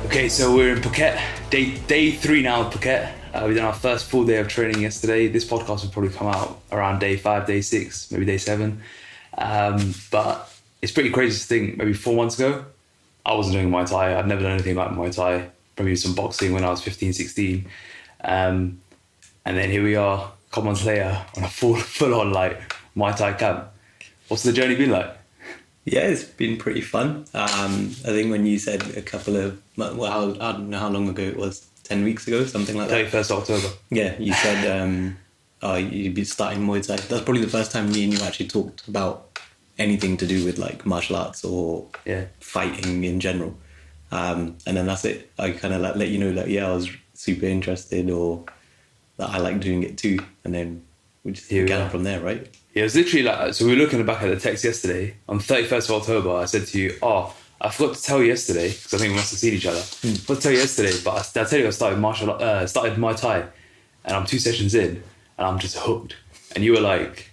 Okay, so we're in Phuket, day 3 now of Phuket. We did our first full day of training yesterday. This podcast will probably come out around day 5, day 6, maybe day 7. But it's pretty crazy to think, maybe 4 months ago, I wasn't doing Muay Thai. I'd never done anything like Muay Thai, probably some boxing when I was 15, 16. And then here we are, a couple months later, on a full-on like Muay Thai camp. What's the journey been like? Yeah, it's been pretty fun. I think when you said a couple of, well, I don't know how long ago it was, 10 weeks ago, something like that. 31st October. Yeah, you said you'd be starting Muay Thai. That's probably the first time me and you actually talked about anything to do with like martial arts or fighting in general. And then that's it. I kind of like let you know that, I was super interested or that I like doing it too. And then we just began from there, right? Yeah, it was literally like, so we were looking back at the text yesterday. On 31st of October, I said to you, I forgot to tell you yesterday, because I think we must have seen each other. I forgot to tell you yesterday, but I tell you I started Muay Thai, and I'm 2 sessions in, and I'm just hooked. And you were like,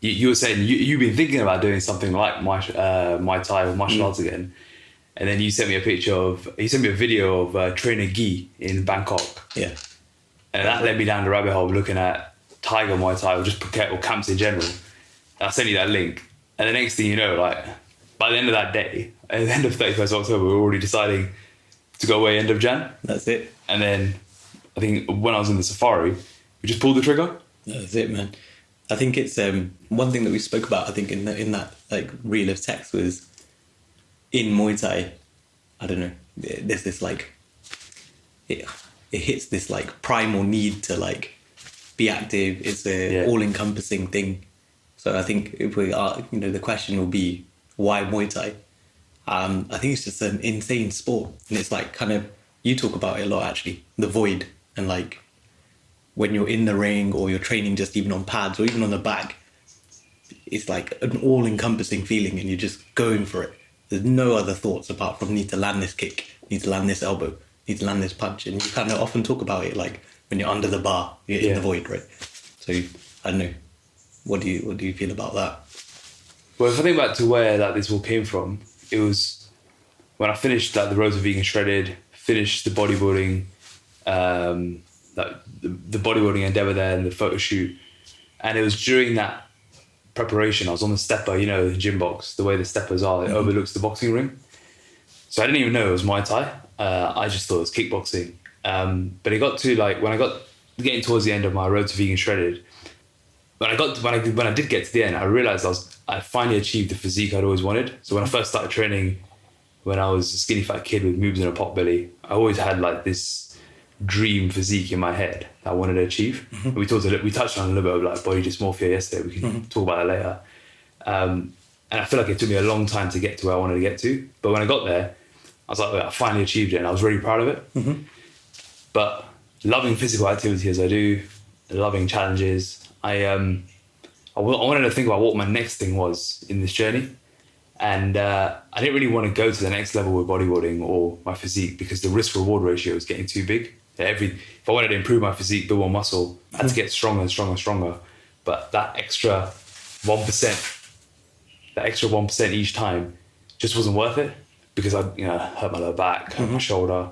you were saying you've been thinking about doing something like Muay Thai or martial arts again. And then you sent me a video of Trainer Guy in Bangkok. Yeah. And that led me down the rabbit hole looking at Tiger Muay Thai or just Phuket or camps in general. And I sent you that link. And the next thing you know, like by the end of that day, at the end of 31st October, we were already deciding to go away end of Jan. That's it. And then I think when I was in the safari, we just pulled the trigger. That's it, man. I think it's one thing that we spoke about, I think in that like reel of text was in Muay Thai, I don't know, there's this like, it hits this like primal need to like be active. It's a all-encompassing thing. So I think if we are, the question will be why Muay Thai? I think it's just an insane sport, and it's like kind of, you talk about it a lot actually, the void, and like when you're in the ring or you're training just even on pads or even on the back, it's like an all-encompassing feeling, and you're just going for it. There's no other thoughts apart from need to land this kick, need to land this elbow, need to land this punch, and you kind of often talk about it like when you're under the bar, you're in the void, right? So I don't know. What do you feel about that? Well, if I think back to where like this all came from, it was when I finished like the Road to Vegan Shredded, finished the bodybuilding, like the bodybuilding endeavor there and the photo shoot, and it was during that preparation I was on the stepper, the gym box, the way the steppers are, it overlooks the boxing ring. So I didn't even know it was Muay Thai. I just thought it was kickboxing. But it got to like when I got getting towards the end of my Road to Vegan Shredded, when I did get to the end, I realized I finally achieved the physique I'd always wanted. So when I first started training, when I was a skinny fat kid with moves and a pot belly, I always had like this dream physique in my head that I wanted to achieve. And we touched on a little bit of like body dysmorphia yesterday. We can talk about that later. And I feel like it took me a long time to get to where I wanted to get to. But when I got there, I was like, I finally achieved it, and I was really proud of it. But loving physical activity as I do, loving challenges, I wanted to think about what my next thing was in this journey. And I didn't really want to go to the next level with bodybuilding or my physique because the risk-reward ratio was getting too big. If I wanted to improve my physique, build more muscle, I had to get stronger and stronger and stronger. But that extra 1% each time just wasn't worth it because I hurt my lower back, hurt my shoulder.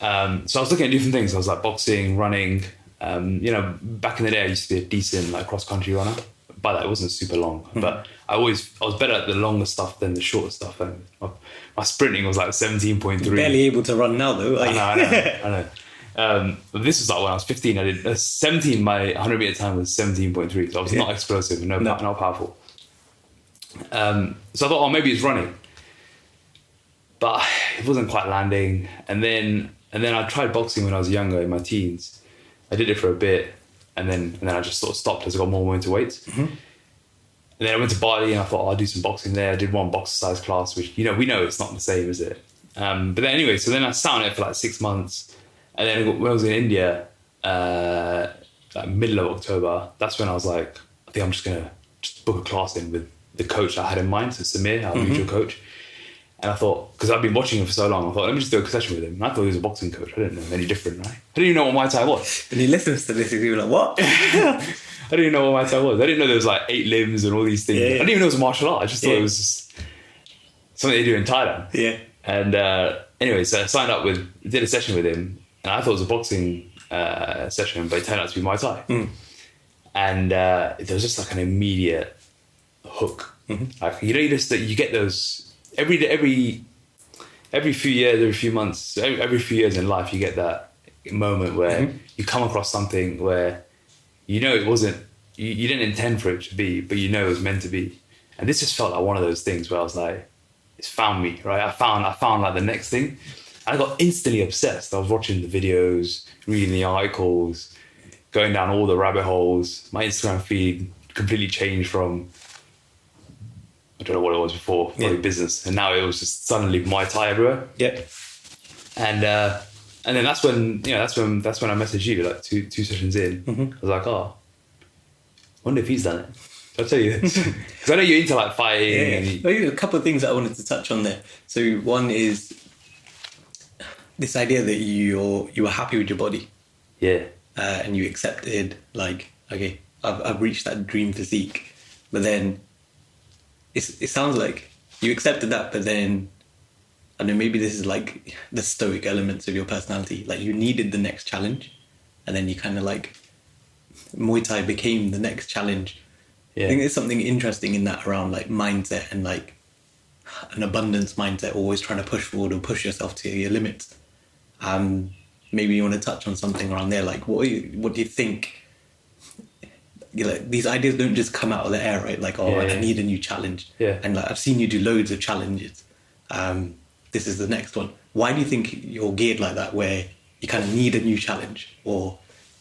So I was looking at different things. I was like boxing, running. Back in the day, I used to be a decent like cross-country runner. By that, it wasn't super long, but I was better at the longer stuff than the shorter stuff. And my sprinting was like 17.3. You're barely able to run now, though. I know. But this was like when I was 15. I did 17. My 100 meter time was 17.3, so I was not explosive, not powerful. So I thought, maybe it's running, but it wasn't quite landing. And then I tried boxing when I was younger, in my teens. I did it for a bit, and then I just sort of stopped as I got more into weights. And then I went to Bali, and I thought, I'll do some boxing there. I did one boxer size class, which we know it's not the same, is it? But then anyway, so then I sat on it for like 6 months, and then when I was in India, like middle of October, that's when I was like, I think I'm just gonna book a class in with the coach I had in mind, so Samir, our mutual coach. And I thought, because I've been watching him for so long, I thought, let me just do a session with him. And I thought he was a boxing coach. I didn't know any different, right? I didn't even know what Muay Thai was. And he listens to this and he was like, what? I didn't even know what Muay Thai was. I didn't know there was like 8 limbs and all these things. I didn't even know it was a martial art. I just thought it was just something they do in Thailand. And anyway, so I did a session with him, and I thought it was a boxing session, but it turned out to be Muay Thai. And there was just like an immediate hook. Like, you get those every few years, every few months, every few years in life, you get that moment where you come across something where it wasn't, you didn't intend for it to be, but it was meant to be. And this just felt like one of those things where I was like, it's found me, right? I found like the next thing. And I got instantly obsessed. I was watching the videos, reading the articles, going down all the rabbit holes. My Instagram feed completely changed from, I don't know what it was before, probably business. And now it was just suddenly Muay Thai everywhere. Yeah. And then that's when I messaged you, like two sessions in. I was like, I wonder if he's done it. I'll tell you this. Because I know you're into like fighting. A couple of things that I wanted to touch on there. So one is this idea that you were happy with your body. Yeah. And you accepted, like, okay, I've reached that dream physique. But then it sounds like you accepted that, but then, I don't know, maybe this is like the stoic elements of your personality. Like, you needed the next challenge, and then you kind of like, Muay Thai became the next challenge. Yeah. I think there's something interesting in that around like mindset and like an abundance mindset, always trying to push forward or push yourself to your limits. Maybe you want to touch on something around there, like what do you think? These ideas don't just come out of the air, right? Like, I need a new challenge. Yeah. And like, I've seen you do loads of challenges. This is the next one. Why do you think you're geared like that, where you kind of need a new challenge, or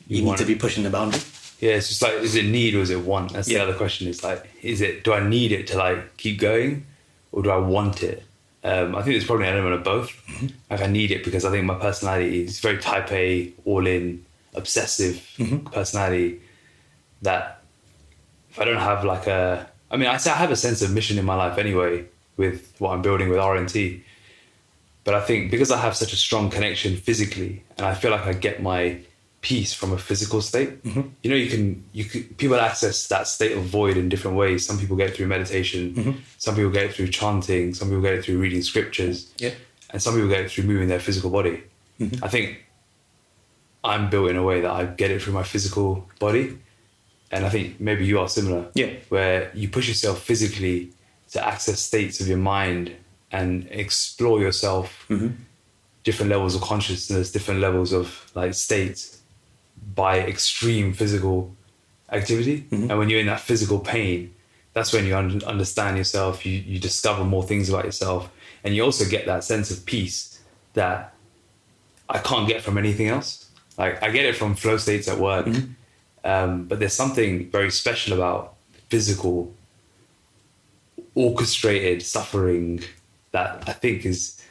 you need to be pushing the boundary? Yeah, it's just like, is it need or is it want? That's the other question. Is like, do I need it to like keep going, or do I want it? I think there's probably an element of both. Like, I need it because I think my personality is very type A, all in, obsessive personality, that if I don't have like I have a sense of mission in my life anyway with what I'm building with RNT. But I think because I have such a strong connection physically, and I feel like I get my peace from a physical state. You can people access that state of void in different ways. Some people get it through meditation, some people get it through chanting, some people get it through reading scriptures, and some people get it through moving their physical body. I think I'm built in a way that I get it through my physical body, and I think maybe you are similar, where you push yourself physically to access states of your mind and explore yourself, different levels of consciousness, different levels of like states, by extreme physical activity. And when you're in that physical pain, that's when you understand yourself, you discover more things about yourself, and you also get that sense of peace that I can't get from anything else. Like, I get it from flow states at work, but there's something very special about physical orchestrated suffering that I think is,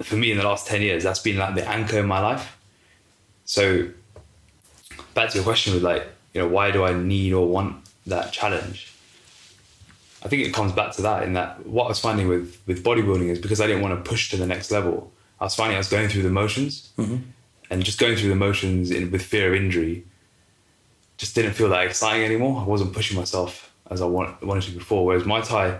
for me in the last 10 years, that's been like the anchor in my life. So back to your question with like, why do I need or want that challenge? I think it comes back to that, in that what I was finding with bodybuilding is, because I didn't want to push to the next level, I was finding I was going through the motions, and just going through the motions with fear of injury just didn't feel that exciting anymore. I wasn't pushing myself as I wanted to before. Whereas Muay Thai,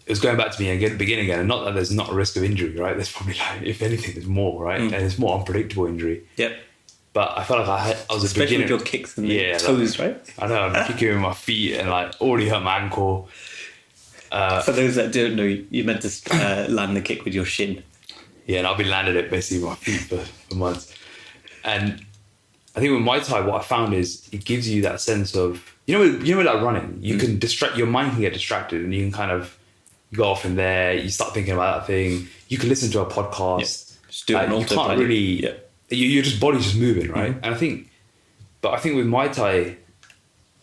it was going back to begin again, and not that there's not a risk of injury, right? There's probably, like, if anything, there's more, right? And it's more unpredictable injury. Yep. But I felt like I was a especially beginner. with your kicks and the toes, right? I know, I'm kicking with my feet and like already hurt my ankle. For those that don't know, you meant to land the kick with your shin. Yeah, and I've been landing it basically with my feet for months. And I think with Muay Thai, what I found is it gives you that sense of, like running, you can your mind can get distracted, and you can kind of go off in there, you start thinking about that thing, you can listen to a podcast. Just do it you can't really, your body's just moving, right? And I think with Muay Thai,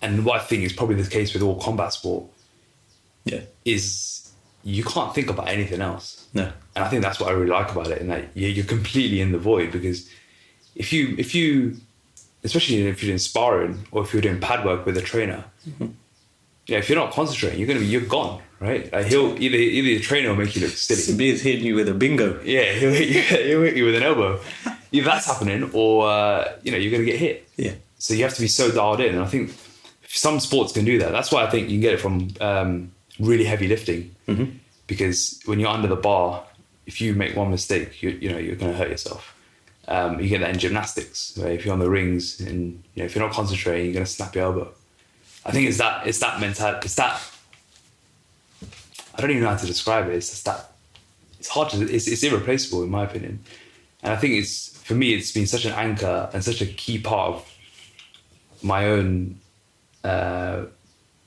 and what I think is probably the case with all combat sport, is you can't think about anything else. No. And I think that's what I really like about it, and that you're completely in the void, because if you especially if you're doing sparring or if you're doing pad work with a trainer, if you're not concentrating, you're gone, right? Like either the trainer will make you look silly. Somebody's hitting you with a bingo. Yeah, he'll hit you with an elbow. Either that's happening, or you're gonna get hit. Yeah. So you have to be so dialed in, and I think some sports can do that. That's why I think you can get it from really heavy lifting, because when you're under the bar, if you make one mistake, you're going to hurt yourself. You get that in gymnastics, where if you're on the rings and if you're not concentrating, you're going to snap your elbow. I think it's that mentality. It's that, I don't even know how to describe it. It's just that it's hard to. It's irreplaceable in my opinion, and I think for me it's been such an anchor and such a key part of my own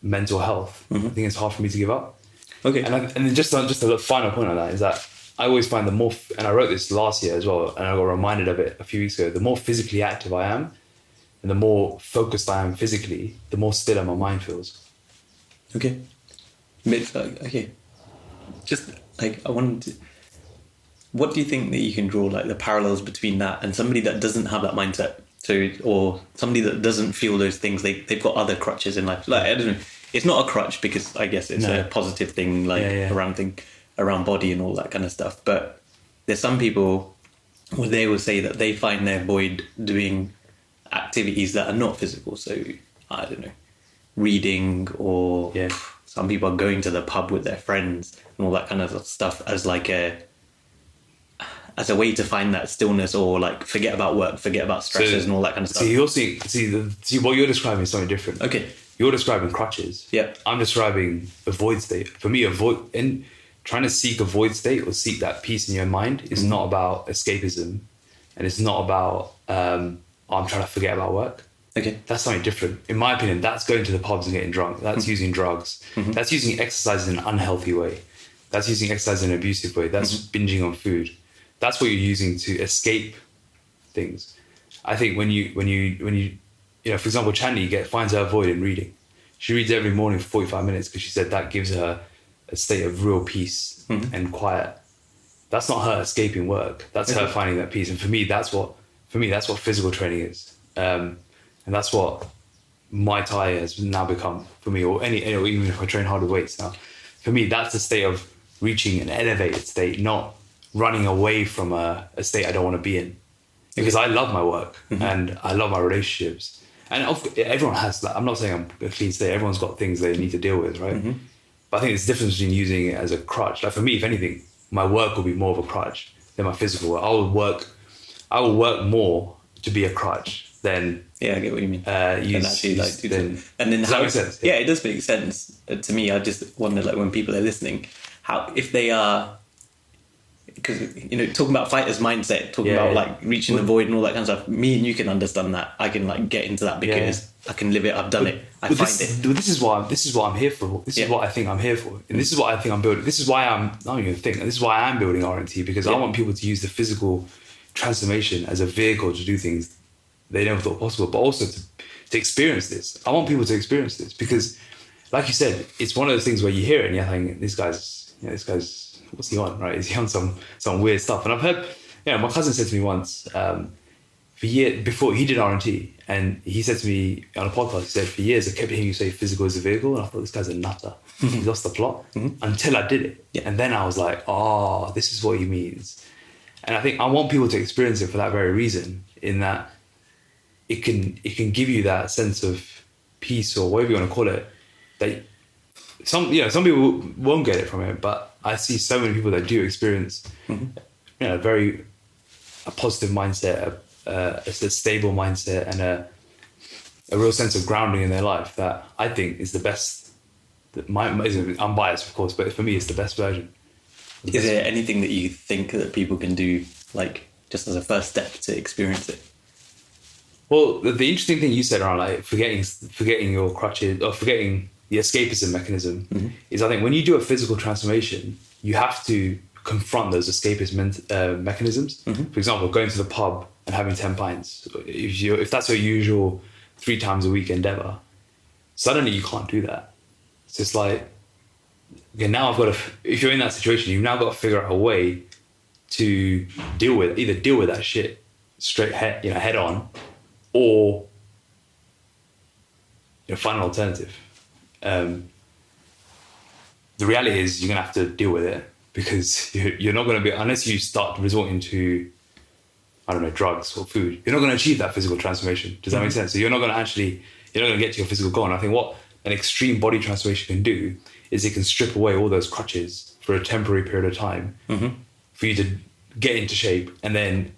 mental health. I think it's hard for me to give up. Okay. And then just a final point on that is that I always find and I wrote this last year as well, and I got reminded of it a few weeks ago. The more physically active I am, and the more focused I am physically, the more stiller my mind feels. Okay. Okay. Just like I wanted to. What do you think that you can draw like the parallels between that and somebody that doesn't have that mindset? So, or somebody that doesn't feel those things, they've got other crutches in life. Like, I don't know, it's not a crutch because I guess it's a positive thing, like around body and all that kind of stuff. But there's some people where they will say that they find their void doing activities that are not physical. So, I don't know, reading, or some people are going to the pub with their friends and all that kind of stuff as like as a way to find that stillness, or like forget about work, forget about stresses and all that kind of stuff. See, what you're describing is something different. Okay. You're describing crutches. Yeah. I'm describing a void state. For me, trying to seek a void state or seek that peace in your mind is not about escapism, and it's not about I'm trying to forget about work. Okay. That's something different. In my opinion, that's going to the pubs and getting drunk. That's using drugs. That's using exercise in an unhealthy way. That's using exercise in an abusive way. That's binging on food. That's what you're using to escape things. I think when you for example, Chandy finds her void in reading. She reads every morning for 45 minutes because she said that gives her a state of real peace and quiet. That's not her escaping work. That's her finding that peace. And for me, that's what physical training is. And that's what Muay Thai has now become for me, or even if I train harder weights now. For me, that's a state of reaching an elevated state, not running away from a state I don't want to be in. Because I love my work and I love my relationships. And everyone has that. I'm not saying I'm a clean state. Everyone's got things they need to deal with, right? But I think there's a difference between using it as a crutch. Like for me, if anything, my work will be more of a crutch than my physical work. I will work more to be a crutch than I get what you mean. Does that make sense? Yeah, it does make sense to me. I just wonder, like, when people are listening, how if they are, because talking about fighters' mindset, talking about like reaching the void and all that kind of stuff. Me and you can understand that. I can like get into that because I can live it. I've done it. I find it. This is what I'm here for. This is what I think I'm here for, and this is what I think I'm building. This is why I'm not even think. This is why I'm building RNT, because I want people to use the physical transformation as a vehicle to do things they never thought possible, but also to experience this. I want people to experience this because, like you said, it's one of those things where you hear it and you're thinking, this guy's, what's he on, right? Is he on some weird stuff? And I've heard, my cousin said to me once, before he did RNT, and he said to me on a podcast, he said, for years I kept hearing you say physical is a vehicle, and I thought, this guy's a nutter. He lost the plot until I did it. Yeah. And then I was like, oh, this is what he means. And I think I want people to experience it for that very reason, in that it can give you that sense of peace, or whatever you want to call it, that some people won't get it from it, but I see so many people that do experience a positive mindset, a stable mindset, and a real sense of grounding in their life that I think is the best. I'm biased, of course, but for me it's the best version. Is there anything that you think that people can do, like, just as a first step to experience it? Well, the interesting thing you said around like forgetting your crutches, or forgetting the escapism mechanism, is I think when you do a physical transformation, you have to confront those escapist mechanisms. For example, going to the pub and having 10 pints. If that's your usual 3 times a week endeavor, suddenly you can't do that. It's just like, okay, now if you're in that situation, you've now got to figure out a way to deal with that shit straight head on, or find an alternative. The reality is you're going to have to deal with it, because you're not going to be, unless you start resorting to, I don't know, drugs or food, you're not going to achieve that physical transformation. Does that make sense? So you're not going to get to your physical goal. And I think what an extreme body transformation can do is it can strip away all those crutches for a temporary period of time for you to get into shape, and then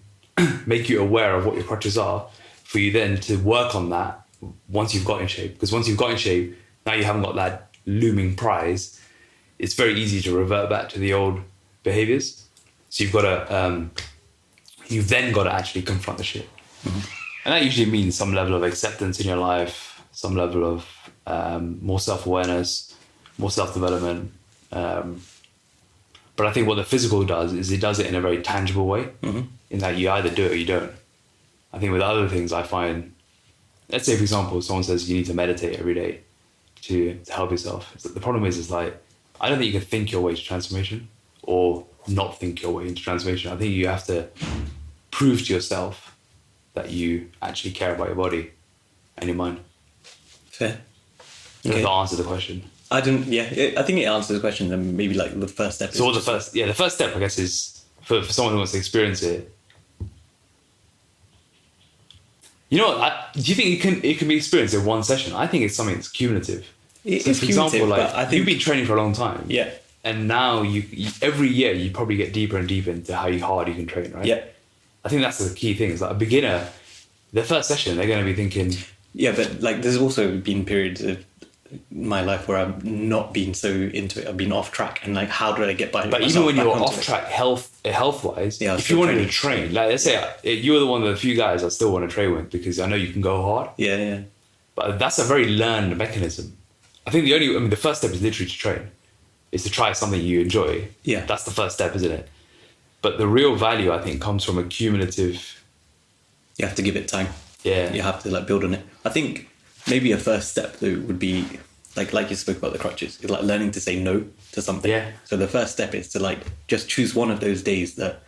make you aware of what your crutches are, for you then to work on that once you've got in shape. Because once you've got in shape, now you haven't got that looming prize. It's very easy to revert back to the old behaviors. So you've then got to actually confront the shit. And that usually means some level of acceptance in your life, some level of more self-awareness, more self-development. But I think what the physical does is it does it in a very tangible way, in that you either do it or you don't. I think with other things, I find, let's say, for example, someone says you need to meditate every day to help yourself. The problem is like, I don't think you can think your way to transformation or not think your way into transformation. I think you have to prove to yourself that you actually care about your body and your mind. Fair. Okay. That answers the question. I think it answers the question. Then maybe like the first step. So the first step, I guess, is for someone who wants to experience it. You know what? Do you think it can be experienced in one session? I think it's something that's cumulative. It's for example, cumulative, like but I think you've been training for a long time. Yeah. And now you every year you probably get deeper and deeper into how hard you can train, right? Yeah. I think that's the key thing. Is like a beginner, their first session, they're going to be thinking. Yeah, but like there's also been periods of my life where I've not been so into it. I've been off track, and like, how do I get back? But even when you're off track, health wise, if you wanted to train, like let's say you're the one of the few guys I still want to train with because I know you can go hard. Yeah. But that's a very learned mechanism. I think the first step is literally to train. Is to try something you enjoy. Yeah. That's the first step, isn't it? But the real value, I think, comes from a cumulative... You have to give it time. Yeah. You have to like build on it. I think maybe a first step though would be like you spoke about the crutches, like learning to say no to something. Yeah. So the first step is to like just choose one of those days that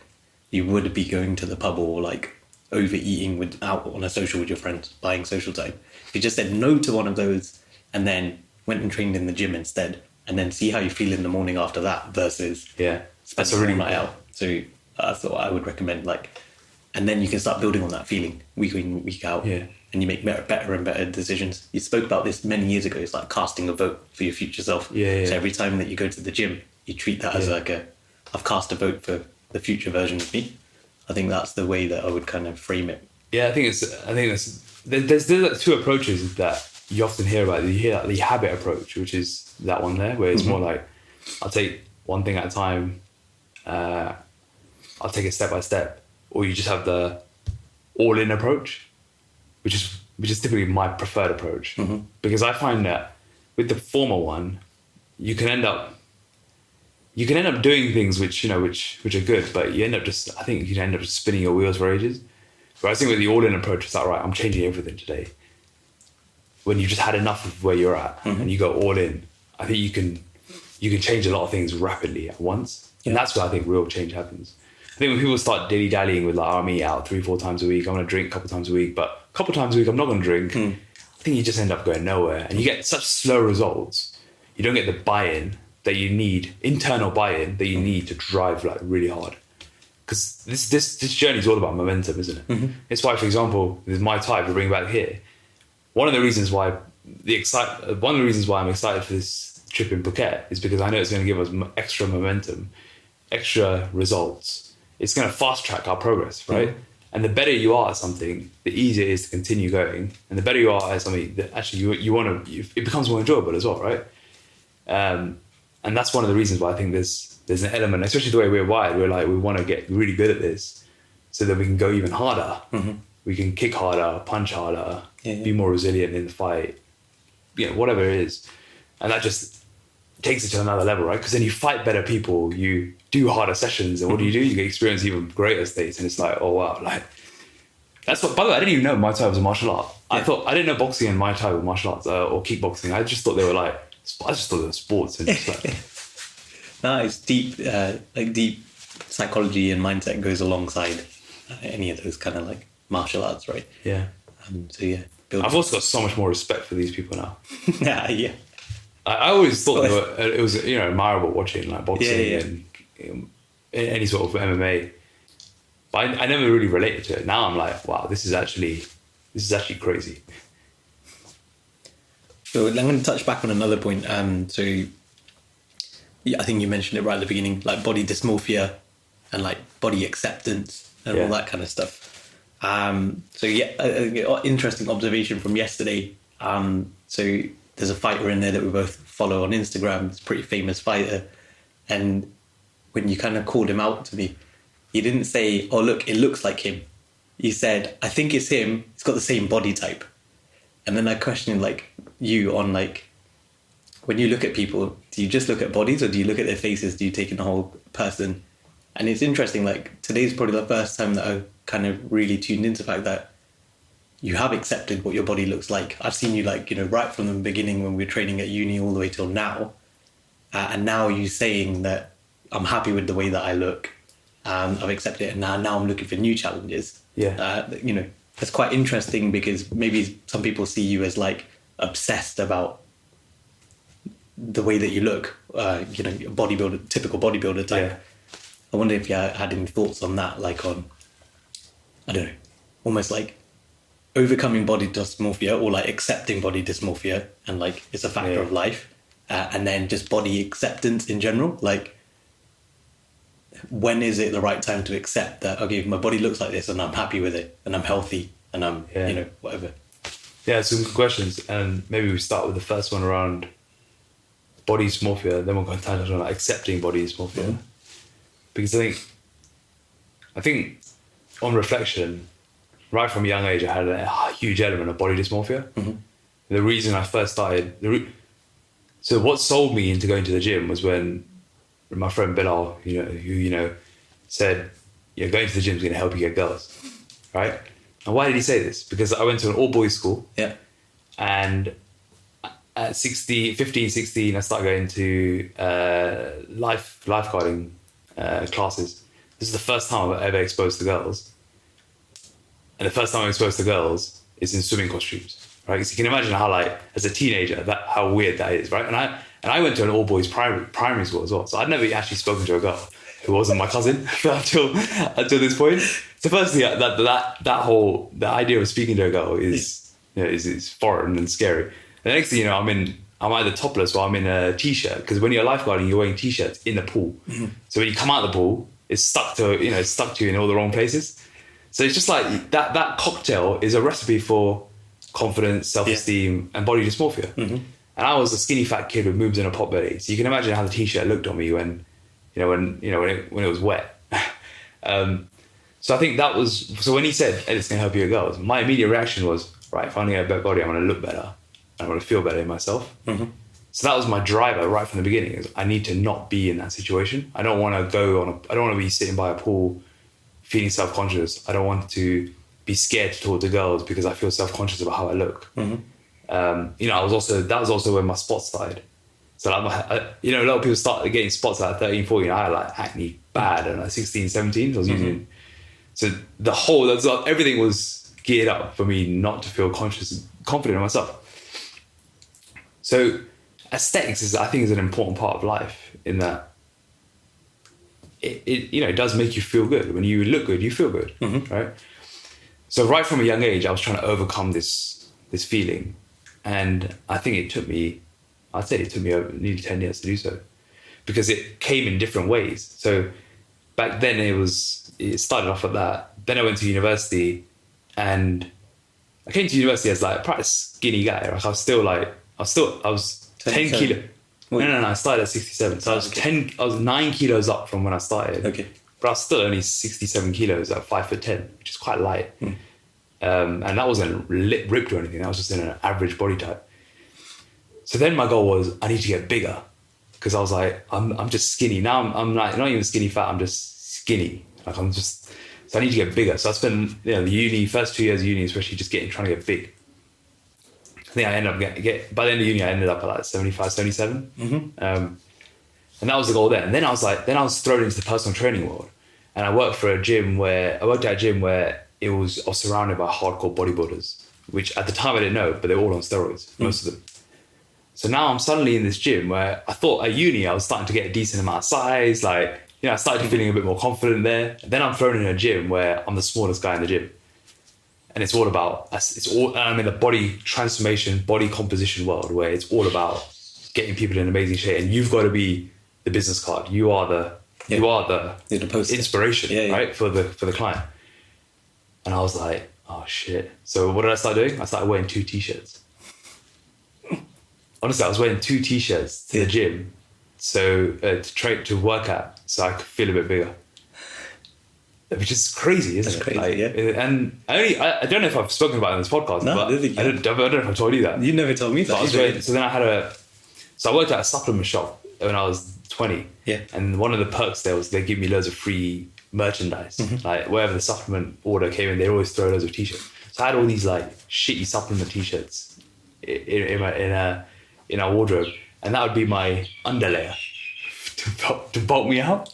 you would be going to the pub or like overeating out on a social with your friends, buying social time. If you just said no to one of those and then went and trained in the gym instead, and then see how you feel in the morning after that versus that's a really night out. So that's what I would recommend. Like, and then you can start building on that feeling week in, week out. Yeah. And you make better and better decisions. You spoke about this many years ago. It's like casting a vote for your future self. Yeah. So every time that you go to the gym, you treat that as like I've cast a vote for the future version of me. I think that's the way that I would kind of frame it. Yeah, I think there's like two approaches that you often hear about. You hear like the habit approach, which is that one there, where it's more like, I'll take one thing at a time, I'll take it step by step, or you just have the all-in approach, which is typically my preferred approach, because I find that with the former one, you can end up doing things which are good, but I think you can end up just spinning your wheels for ages. Whereas I think with the all-in approach, it's like, right, I'm changing everything today. When you've just had enough of where you're at and you go all in, I think you can change a lot of things rapidly at once. Yeah. And that's where I think real change happens. I think when people start dilly-dallying with like, I'm eating out 3-4 times a week, I'm going to drink a couple times a week, but a couple times a week I'm not going to drink, I think you just end up going nowhere. And you get such slow results. You don't get the buy-in that you need, internal buy-in that you need to drive like really hard. Because this journey is all about momentum, isn't it? It's why, for example, with Muay Thai, we bring back here, one of the reasons why I'm excited for this trip in Phuket is because I know it's going to give us extra momentum, extra results. It's going to fast track our progress, right? And the better you are at something, the easier it is to continue going. And the better you are at something, that actually it becomes more enjoyable as well, right? And that's one of the reasons why I think there's an element, especially the way we're wired. We're like, we want to get really good at this so that we can go even harder. We can kick harder, punch harder, be more resilient in the fight, whatever it is. And that just takes it to another level, right? Because then you fight better people, you do harder sessions, and what do? You get experience even greater states. And it's like, oh wow, like that's what. By the way, I didn't even know Muay Thai was a martial art. I didn't know boxing and Muay Thai were martial arts or kickboxing. I just thought they were sports. And just like, no, it's deep, deep psychology and mindset goes alongside any of those kind of like martial arts, right? Yeah. I've also got so much more respect for these people now. Yeah. I always thought it was admirable watching like boxing and any sort of MMA, but I never really related to it. Now I'm like, wow, this is actually crazy. So I'm going to touch back on another point. So yeah, I think you mentioned it right at the beginning, like body dysmorphia and like body acceptance and all that kind of stuff. So yeah, interesting observation from yesterday. So there's a fighter in there that we both follow on Instagram. It's a pretty famous fighter. And when you kind of called him out to me, he didn't say, oh, look, it looks like him. He said, I think it's him. He's got the same body type. And then I questioned like you on like, when you look at people, do you just look at bodies or do you look at their faces? Do you take in the whole person? And it's interesting, like today's probably the first time that I kind of really tuned into the fact that you have accepted what your body looks like. I've seen you like, you know, right from the beginning when we were training at uni all the way till now. And now you saying that I'm happy with the way that I look. I've accepted it and now I'm looking for new challenges. Yeah. You know, it's quite interesting because maybe some people see you as like obsessed about the way that you look, you know, bodybuilder, typical bodybuilder type. Yeah. I wonder if you had any thoughts on that, like on, I don't know, almost like overcoming body dysmorphia or like accepting body dysmorphia and like it's a factor of life, and then just body acceptance in general. Like, when is it the right time to accept that, okay, my body looks like this and I'm happy with it and I'm healthy and I'm, you know, whatever. Yeah, some good questions. And maybe we start with the first one around body dysmorphia, then we'll go into like accepting body dysmorphia. Mm-hmm. Because I think on reflection, right from a young age, I had a huge element of body dysmorphia. Mm-hmm. The reason I first started, so what sold me into going to the gym was when my friend Bilal, who said, going to the gym is going to help you get girls, right? And why did he say this? Because I went to an all-boys school, and at 15, 16, I started going to lifeguarding classes. This is the first time I've ever exposed to girls. And the first time I'm exposed to girls is in swimming costumes, right? So you can imagine how, like, as a teenager, how weird that is, right? And I went to an all-boys primary school as well. So I'd never actually spoken to a girl who wasn't my cousin until this point. So firstly, the idea of speaking to a girl is foreign and scary. The next thing you know, I'm either topless or I'm in a t-shirt, because when you're lifeguarding, you're wearing t-shirts in the pool. Mm-hmm. So when you come out of the pool, it's stuck to you in all the wrong places. So it's just like that cocktail is a recipe for confidence, self-esteem, and body dysmorphia. Mm-hmm. And I was a skinny fat kid with boobs and a pot belly. So you can imagine how the t-shirt looked on me when it was wet. So I think that was, so when he said, "Hey, it's going to help you get girls," my immediate reaction was, right, if I'm going to get a better body, I'm going to look better. I want to feel better in myself. Mm-hmm. So that was my driver right from the beginning, is I need to not be in that situation. I don't want to be sitting by a pool feeling self-conscious. I don't want to be scared to talk to girls because I feel self-conscious about how I look. Mm-hmm. That was also when my spots started. So like a lot of people started getting spots at 13, 14. I had like acne bad and like 16, 17. So I was using, so everything was geared up for me not to feel confident in myself. So aesthetics I think is an important part of life, in that it does make you feel good. When you look good, you feel good, right? So right from a young age, I was trying to overcome this feeling, and I think it took me over nearly 10 years to do so, because it came in different ways. So back then it started off like that. Then I went to university, and I came to university as like a skinny guy. Like I was 10 kilo. No, I started at 67. So I was 9 kilos up from when I started. Okay. But I was still only 67 kilos at 5'10", which is quite light. And that wasn't ripped or anything. That was just in an average body type. So then my goal was, I need to get bigger, because I was like, I'm just skinny. Now I'm like, not even skinny fat, I'm just skinny. Like so I need to get bigger. So I spent the first 2 years of uni, especially just trying to get big. I think I ended up by the end of uni, I ended up at like 75, 77. Mm-hmm. And that was the goal then. And then I was thrown into the personal training world, and I worked at a gym where I was surrounded by hardcore bodybuilders, which at the time I didn't know, but they were all on steroids, most of them. So now I'm suddenly in this gym where I thought at uni I was starting to get a decent amount of size, I started feeling a bit more confident there. And then I'm thrown in a gym where I'm the smallest guy in the gym. And I'm in the body transformation, body composition world, where it's all about getting people in amazing shape. And you've got to be the business card. You are the You're the poster. inspiration, right, for the client. And I was like, oh shit. So what did I start doing? I started wearing 2 t-shirts. Honestly, I was wearing 2 t-shirts to the gym, so to work out, so I could feel a bit bigger. Which is crazy, isn't it? Crazy, like, And I don't know if I've spoken about it in this podcast, No, but I don't know if I've told you that. You never told me that. So then I worked at a supplement shop when I was 20. Yeah. And one of the perks there was they give me loads of free merchandise. Like wherever the supplement order came in, they always throw loads of t-shirts. So I had all these like shitty supplement t-shirts in our wardrobe, and that would be my underlayer to bulk me out.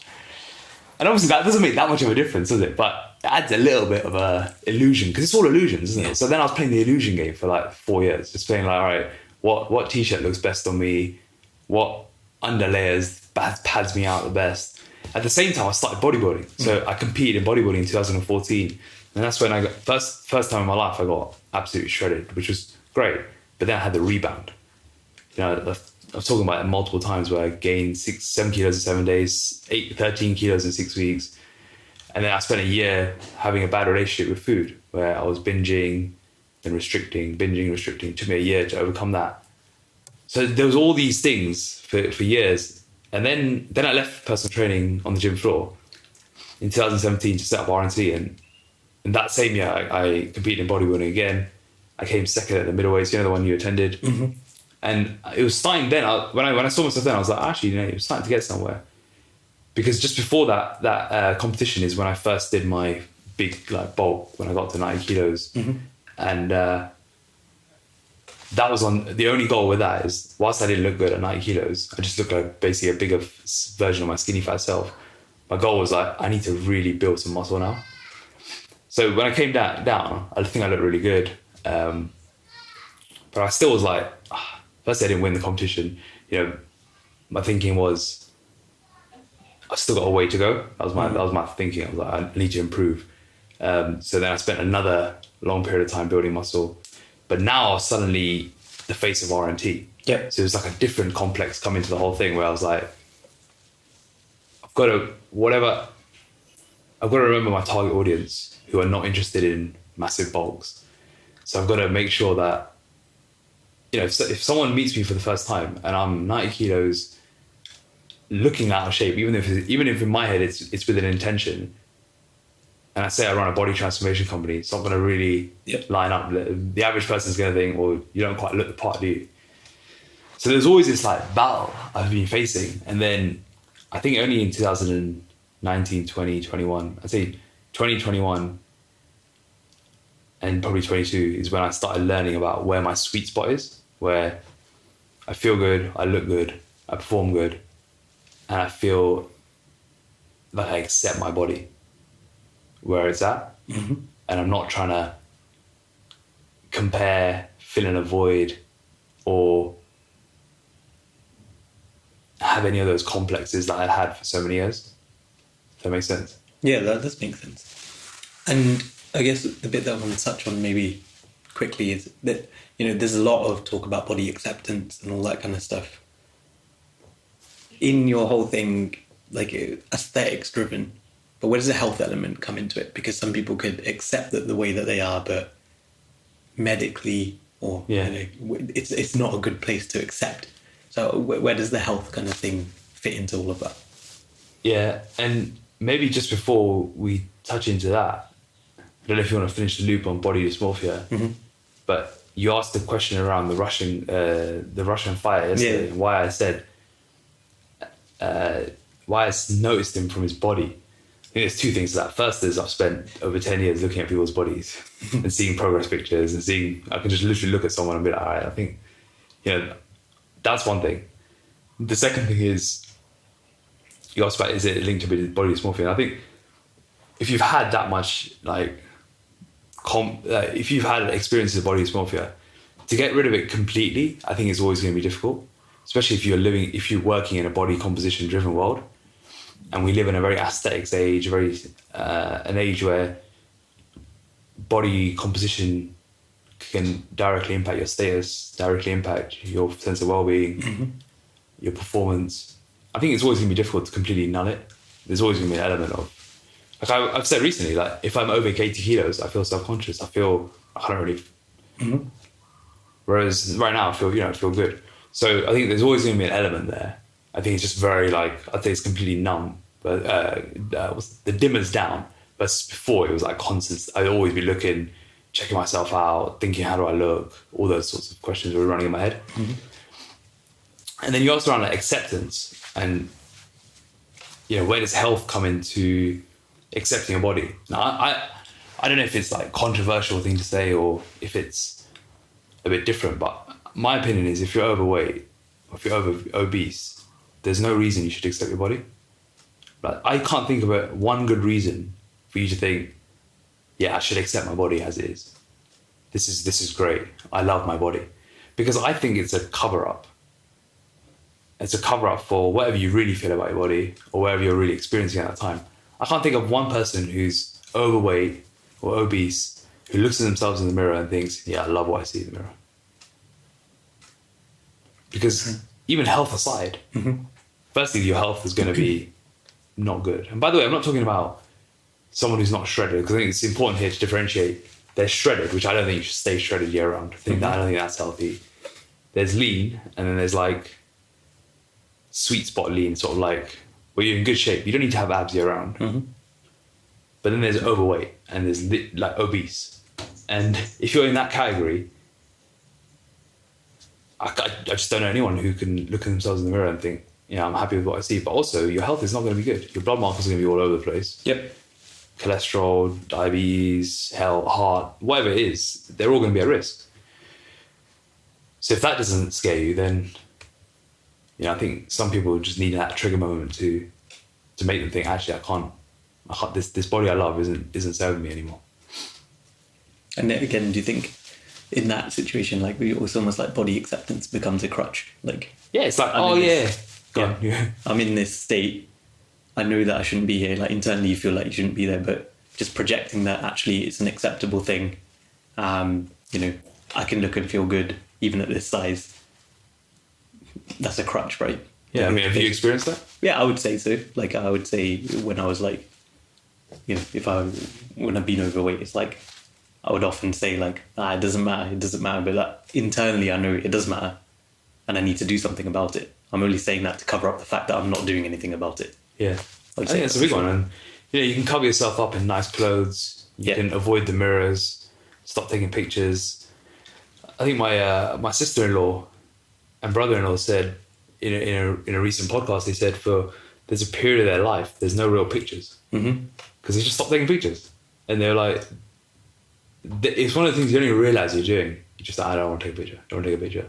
And obviously that doesn't make that much of a difference, does it? But it adds a little bit of a illusion, because it's all illusions, isn't it? So then I was playing the illusion game for like 4 years, just playing like, all right, what t-shirt looks best on me? What underlayers pads me out the best? At the same time, I started bodybuilding. So I competed in bodybuilding in 2014. And that's when I got, first time in my life, I got absolutely shredded, which was great. But then I had the rebound. You know, I was talking about it multiple times where I gained 7 kilos in 7 days, 13 kilos in 6 weeks. And then I spent a year having a bad relationship with food, where I was binging and restricting. It took me a year to overcome that. So there was all these things for years. And then I left personal training on the gym floor in 2017 to set up RNT. And in that same year, I competed in bodybuilding again. I came second at the middleweights, the one you attended. And it was starting then, when I saw myself then, I was like, actually, it was starting to get somewhere. Because just before that competition is when I first did my big like bulk, when I got to 90 kilos. And that was the only goal with that is, whilst I didn't look good at 90 kilos, I just looked like basically a bigger version of my skinny fat self. My goal was like, I need to really build some muscle now. So when I came down, I think I looked really good. But I still was like, first I didn't win the competition. My thinking was, I still got a way to go. That was my thinking. I was like, I need to improve. So then I spent another long period of time building muscle. But now I was suddenly the face of RNT. Yeah. So it was like a different complex coming to the whole thing, where I was like, I've got to remember my target audience who are not interested in massive bulks. So I've got to make sure that, if someone meets me for the first time and I'm 90 kilos, looking out of shape, even if in my head it's with an intention, and I say I run a body transformation company, it's not going to really line up. The average person's going to think, well, you don't quite look the part, do you? So there's always this like battle I've been facing. And then I think only in 2019, 20, 21, I'd say 2021 and probably 22 is when I started learning about where my sweet spot is, where I feel good, I look good, I perform good, and I feel like I accept my body where it's at. And I'm not trying to compare, fill in a void, or have any of those complexes that I had for so many years. Does that make sense? Yeah, that does make sense. And I guess the bit that I want to touch on maybe quickly is that, there's a lot of talk about body acceptance and all that kind of stuff. In your whole thing, like aesthetics driven, but where does the health element come into it? Because some people could accept that the way that they are, but medically or it's not a good place to accept. So where does the health kind of thing fit into all of that? Yeah, and maybe just before we touch into that, I don't know if you want to finish the loop on body dysmorphia, but you asked the question around the Russian fire yesterday, and why I said, why I noticed him from his body. I think there's two things to that. First is I've spent over 10 years looking at people's bodies and seeing progress pictures and I can just literally look at someone and be like, all right, I think, that's one thing. The second thing is, you asked about, is it linked to body dysmorphia? And I think if you've had that much, if you've had experiences of body dysmorphia, to get rid of it completely, I think it's always going to be difficult, especially if you're working in a body composition driven world. And we live in a very aesthetics age, an age where body composition can directly impact your status, directly impact your sense of well-being, your performance. I think it's always going to be difficult to completely null it. There's always going to be an element of, like I've said recently, like if I'm over 80 kilos, I feel self-conscious. I feel I don't really. Mm-hmm. Whereas right now I feel good. So I think there's always going to be an element there. I think it's just very like, I'd say it's completely numb, but the dimmer's down. But before it was like constant. I'd always be looking, checking myself out, thinking, how do I look? All those sorts of questions were running in my head. Mm-hmm. And then you also around like acceptance and, where does health come into accepting your body? Now, I don't know if it's like controversial thing to say or if it's a bit different, but my opinion is if you're overweight or if you're obese, there's no reason you should accept your body. But I can't think of one good reason for you to think, yeah, I should accept my body as it is. This is great. I love my body. Because I think it's a cover-up. It's a cover-up for whatever you really feel about your body or whatever you're really experiencing at that time. I can't think of one person who's overweight or obese who looks at themselves in the mirror and thinks, yeah, I love what I see in the mirror. Because even health aside, firstly, your health is going to be not good. And by the way, I'm not talking about someone who's not shredded, because I think it's important here to differentiate. There's shredded, which I don't think you should stay shredded year round. I don't think that's healthy. There's lean, and then there's like sweet spot lean, sort of like where you're in good shape. You don't need to have abs year round. But then there's overweight and there's like obese. And if you're in that category, I just don't know anyone who can look at themselves in the mirror and think, I'm happy with what I see. But also, your health is not going to be good. Your blood markers are going to be all over the place. Yep. Cholesterol, diabetes, heart, whatever it is, they're all going to be at risk. So if that doesn't scare you, then I think some people just need that trigger moment to make them think, actually, I can't. This body I love isn't serving me anymore. And then again, do you think in that situation, like it's almost like body acceptance becomes a crutch? Like, yeah, it's like, I'm in this state. I know that I shouldn't be here. Like internally, you feel like you shouldn't be there, but just projecting that actually it's an acceptable thing. I can look and feel good even at this size. That's a crutch, right? Yeah, I mean, have you experienced that? Yeah, I would say so. Like I would say when I was like, when I've been overweight, it's like I would often say like, it doesn't matter. But that internally, I know it does matter, and I need to do something about it. I'm only saying that to cover up the fact that I'm not doing anything about it. Yeah, I think that's a big one. And you can cover yourself up in nice clothes. You can avoid the mirrors. Stop taking pictures. I think my sister-in-law and brother-in-law said in a recent podcast, they said there's a period of their life there's no real pictures because they just stopped taking pictures, and they're like, it's one of the things you don't even realize you're doing. You just I don't want to take a picture. Don't want to take a picture.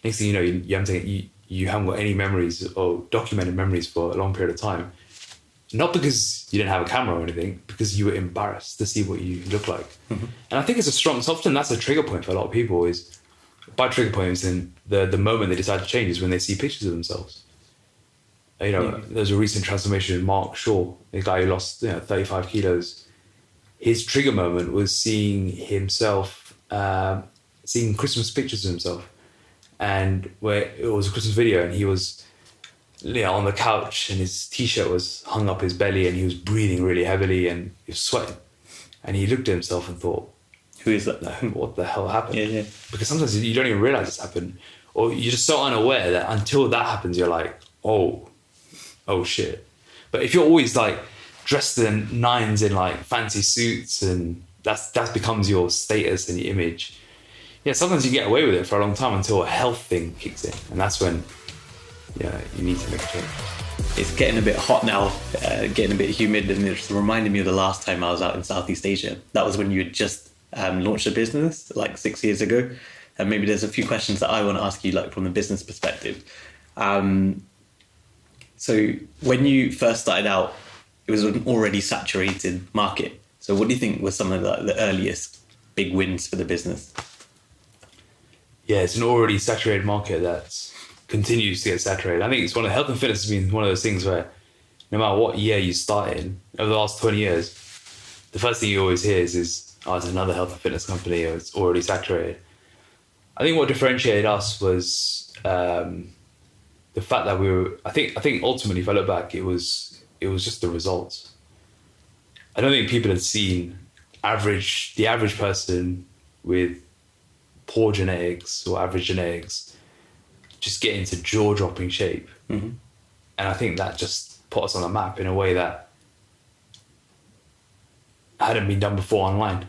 Next thing you know, you haven't got any memories or documented memories for a long period of time. Not because you didn't have a camera or anything, because you were embarrassed to see what you look like. And I think so often that's a trigger point for a lot of people is, by trigger points, then the moment they decide to change is when they see pictures of themselves. There's a recent transformation in Mark Shaw, the guy who lost 35 kilos. His trigger moment was seeing himself, seeing Christmas pictures of himself. And where it was a Christmas video and he was on the couch and his t-shirt was hung up his belly and he was breathing really heavily and he was sweating. And he looked at himself and thought, who is that? What the hell happened? Yeah. Because sometimes you don't even realize it's happened, or you're just so unaware that until that happens, you're like, oh shit. But if you're always like dressed in nines in like fancy suits and that becomes your status and your image, sometimes you get away with it for a long time until a health thing kicks in, and that's when you need to make a change. It's getting a bit hot now, getting a bit humid, and it's reminding me of the last time I was out in Southeast Asia. That was when you had just launched a business like 6 years ago, and maybe there's a few questions that I want to ask you, like from the business perspective. So when you first started out, it was an already saturated market. So what do you think were some of the earliest big wins for the business? Yeah, it's an already saturated market that continues to get saturated. I think it's health and fitness has been one of those things where no matter what year you start in, over the last 20 years, the first thing you always hear is it's another health and fitness company, or it's already saturated. I think what differentiated us was the fact that I think ultimately, if I look back, it was just the results. I don't think people had seen the average person with poor genetics or average genetics just get into jaw-dropping shape. Mm-hmm. And I think that just put us on the map in a way that hadn't been done before online.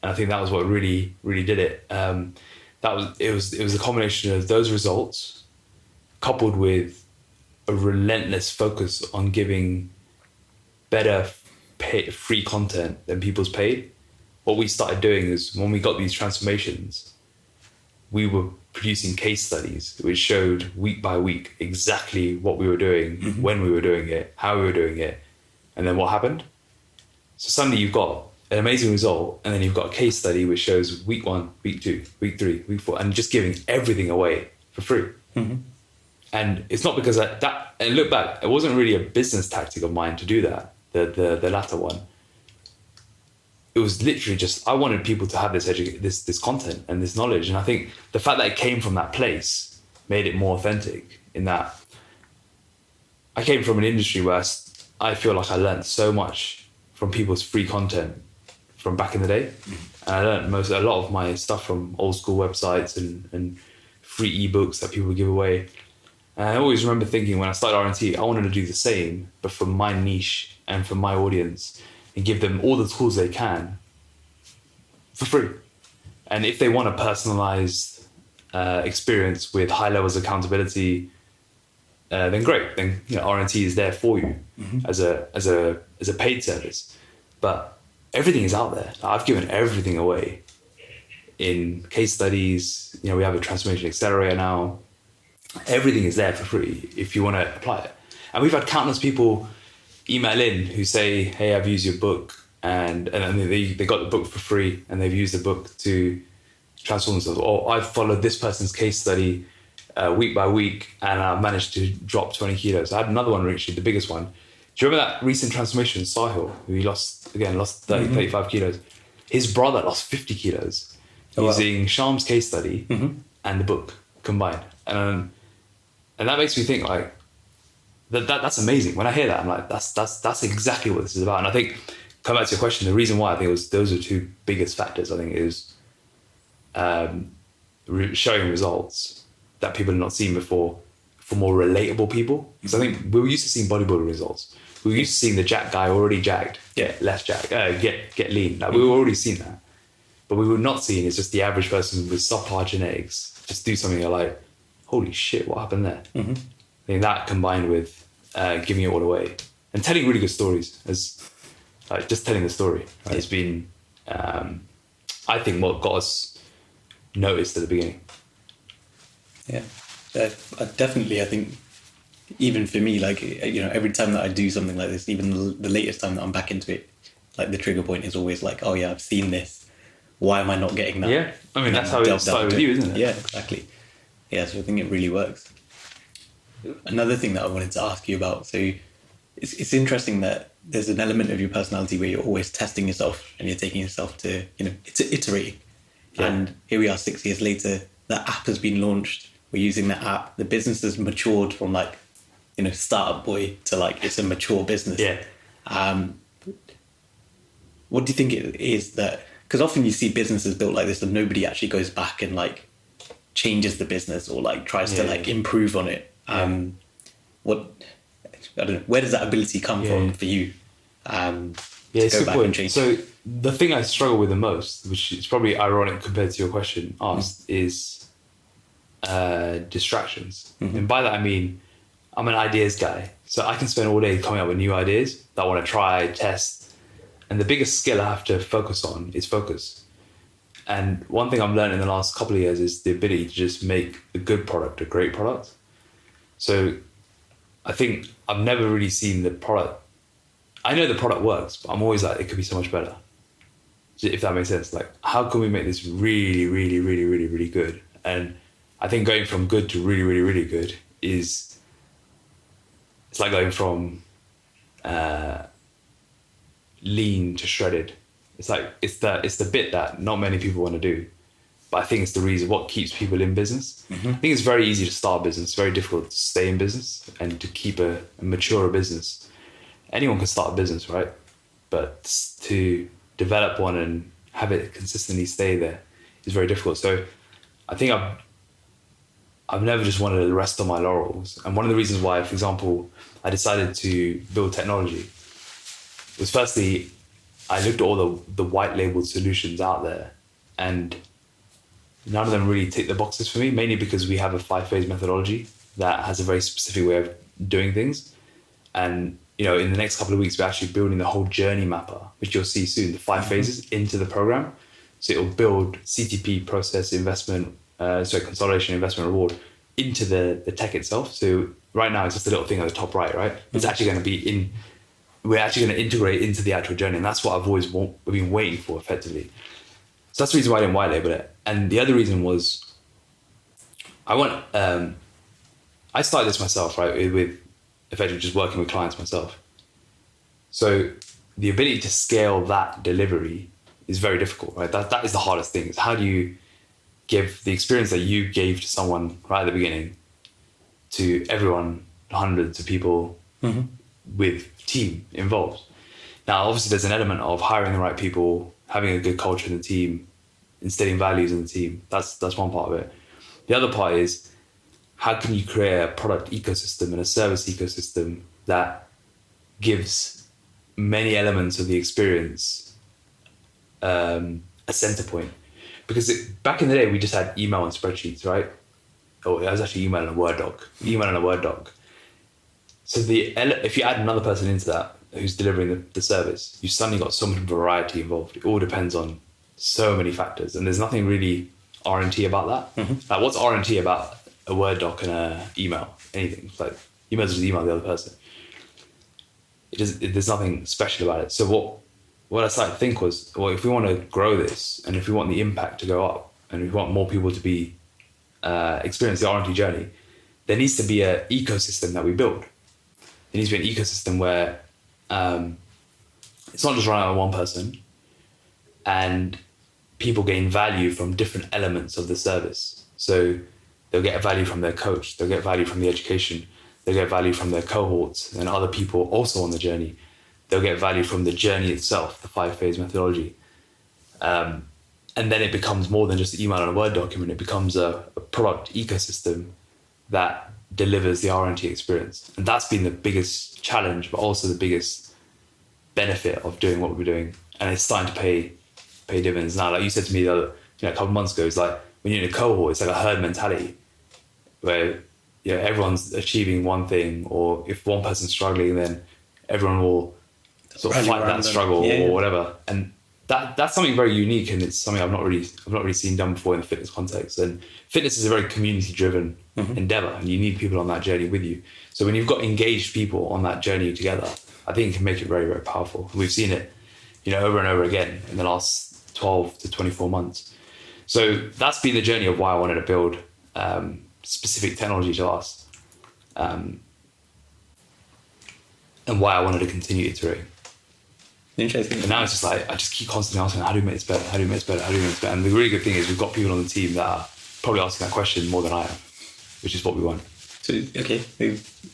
And I think that was what really, really did it. It was a combination of those results coupled with a relentless focus on giving better free content than people's paid. What we started doing is when we got these transformations, we were producing case studies which showed week by week exactly what we were doing, mm-hmm. when we were doing it, how we were doing it, and then what happened. So suddenly you've got an amazing result, and then you've got a case study which shows week 1, week 2, week 3, week 4, and just giving everything away for free. Mm-hmm. And it's not because and look back, it wasn't really a business tactic of mine to do that, the latter one. It was literally just, I wanted people to have this content and this knowledge. And I think the fact that it came from that place made it more authentic, in that I came from an industry where I feel like I learned so much from people's free content from back in the day. And I learned a lot of my stuff from old school websites and free ebooks that people would give away. And I always remember thinking when I started RNT, I wanted to do the same, but for my niche and for my audience, and give them all the tools they can for free. And if they want a personalized experience with high levels of accountability, then great. Then RNT is there for you, mm-hmm. as a paid service. But everything is out there. I've given everything away in case studies. We have a transformation accelerator now. Everything is there for free if you want to apply it. And we've had countless people email in who say, hey, I've used your book, and they got the book for free and they've used the book to transform themselves. Or I've followed this person's case study week by week and I've managed to drop 20 kilos. I had another one, actually, the biggest one. Do you remember that recent transformation, Sahil, who he lost 30, mm-hmm. 35 kilos? His brother lost 50 kilos using Sham's case study, mm-hmm. and the book combined. And that makes me think, like, that's amazing. When I hear that, I'm like, that's exactly what this is about. And I think, come back to your question, the reason why I think those are two biggest factors. I think is showing results that people have not seen before for more relatable people. Because I think we were used to seeing bodybuilder results. We were used to seeing the jack guy already jacked, get less jacked, get lean. Like, we were already seeing that. But we were not seeing is just the average person with subpar genetics just do something you're like, holy shit, what happened there? Mm-hmm. I think that combined with giving it all away and telling really good stories, just telling the story, right, has been, I think, what got us noticed at the beginning. Yeah, definitely. I think even for me, like, every time that I do something like this, even the latest time that I'm back into it, like, the trigger point is always like, oh yeah, I've seen this. Why am I not getting that? Yeah, I mean, that's how it started with you, isn't it? Yeah, exactly. Yeah, so I think it really works. Another thing that I wanted to ask you about, so it's interesting that there's an element of your personality where you're always testing yourself and you're taking yourself to, iterate. Yeah. And here we are 6 years later, the app has been launched. We're using the app. The business has matured from, like, startup boy to, like, it's a mature business. Yeah. What do you think it is that, because often you see businesses built like this and nobody actually goes back and, like, changes the business or, like, tries to, like, improve on it. I don't know, where does that ability come from for you to go back and change? So the thing I struggle with the most, which is probably ironic compared to your question asked, is distractions. Mm-hmm. And by that I mean, I'm an ideas guy, so I can spend all day coming up with new ideas that I want to try, test, and the biggest skill I have to focus on is focus. And one thing I've learned in the last couple of years is the ability to just make a good product a great product. So I think I've never really seen the product. I know the product works, but I'm always like, it could be so much better. If that makes sense. Like, how can we make this really, really, really, really, really good? And I think going from good to really, really, really good it's like going from lean to shredded. It's like, it's the bit that not many people want to do. but I think it's the reason what keeps people in business. I think it's very easy to start a business, very difficult to stay in business and to keep a mature business. Anyone can start a business, right? But to develop one and have it consistently stay there is very difficult. So I think I've never just wanted to rest on my laurels. And one of the reasons why, for example, I decided to build technology was firstly, I looked at all the white labeled solutions out there, and none of them really tick the boxes for me, mainly because we have a 5-phase methodology that has a very specific way of doing things. And, in the next couple of weeks, we're actually building the whole journey mapper, which you'll see soon, the 5 phases into the program. So it'll build CTP, process, investment, consolidation, investment, reward into the tech itself. So right now it's just a little thing at the top right? It's actually going to be we're actually going to integrate into the actual journey. And that's what I've always been waiting for, effectively. So that's the reason why I didn't white label it. And the other reason was I started this myself, right? With effectively just working with clients myself. So the ability to scale that delivery is very difficult, right? That is the hardest thing. Is how do you give the experience that you gave to someone right at the beginning to everyone, hundreds of people with team involved. Now, obviously there's an element of hiring the right people, having a good culture in the team, instilling values in the team. That's one part of it. The other part is, how can you create a product ecosystem and a service ecosystem that gives many elements of the experience a center point? Because back in the day, we just had email and spreadsheets, right? Oh, it was actually email and a Word doc. So if you add another person into that who's delivering the service, you suddenly got so much variety involved. It all depends on so many factors, and there's nothing really RNT about that. Like, what's RNT about a Word doc and a email? Anything. It's like, you might as well just email the other person. There's nothing special about it. So what I started to think was, well, if we want to grow this, and if we want the impact to go up, and if we want more people to be experience the RNT journey, there needs to be an ecosystem that we build. There needs to be an ecosystem where it's not just run out of one person, and people gain value from different elements of the service. So they'll get value from their coach, they'll get value from the education, they'll get value from their cohorts and other people also on the journey. They'll get value from the journey itself, the 5-phase methodology. And then it becomes more than just an email and a Word document. It becomes a product ecosystem that delivers the RNT experience. And that's been the biggest challenge, but also the biggest benefit of doing what we're doing. And it's starting to pay dividends now. Like you said to me a couple of months ago, it's like when you're in a cohort, it's like a herd mentality where everyone's achieving one thing, or if one person's struggling, then everyone will sort of fight that struggle or whatever. And that's something very unique, and it's something I've not really seen done before in the fitness context. And fitness is a very community-driven endeavor, and you need people on that journey with you. So when you've got engaged people on that journey together, I think it can make it very, very powerful. And we've seen it, over and over again in the last 12 to 24 months. So that's been the journey of why I wanted to build specific technology to us, and why I wanted to continue iterating. Interesting. And now it's just like, I just keep constantly asking, how do we make this better? How do we make this better? How do we make this better? And the really good thing is we've got people on the team that are probably asking that question more than I am, which is what we want. So, okay,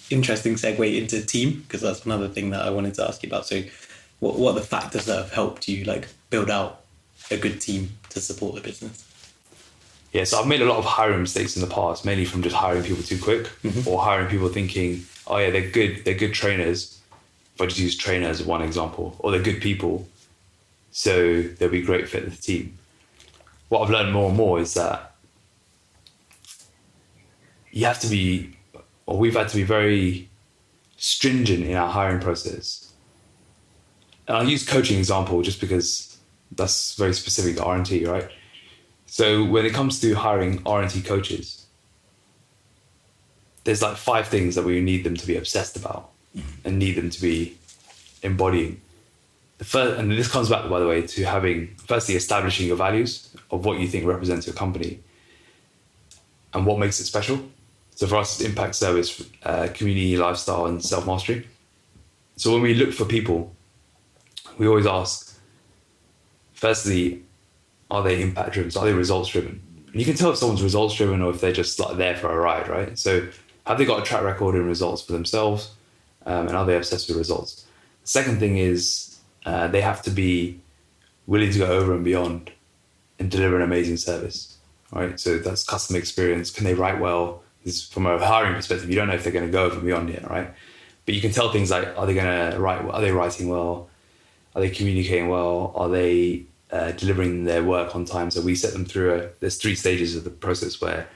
interesting segue into team, because that's another thing that I wanted to ask you about. So what are the factors that have helped you build out a good team to support the business? Yeah, so I've made a lot of hiring mistakes in the past, mainly from just hiring people too quick, or hiring people thinking, oh yeah, they're good trainers. If I just use trainer as one example, or they're good people, so they'll be great fit with the team. What I've learned more and more is that we've had to be very stringent in our hiring process. And I'll use coaching example just because that's very specific to RNT, right? So when it comes to hiring RNT coaches, there's 5 things that we need them to be obsessed about and need them to be embodying. The first, and this comes back, by the way, to having, firstly, establishing your values of what you think represents your company and what makes it special. So for us, it's impact, service, community, lifestyle, and self-mastery. So when we look for people, we always ask, firstly, are they impact driven? So are they results driven? And you can tell if someone's results driven or if they're just like there for a ride, right? So have they got a track record in results for themselves? And are they obsessed with results? The second thing is they have to be willing to go over and beyond and deliver an amazing service, right? So that's customer experience. Can they write well? This, from a hiring perspective, you don't know if they're going to go over and beyond yet, right? But you can tell things like, are they going to write? Are they writing well? Are they communicating well? Are they delivering their work on time? So we set them through there's 3 stages of the process where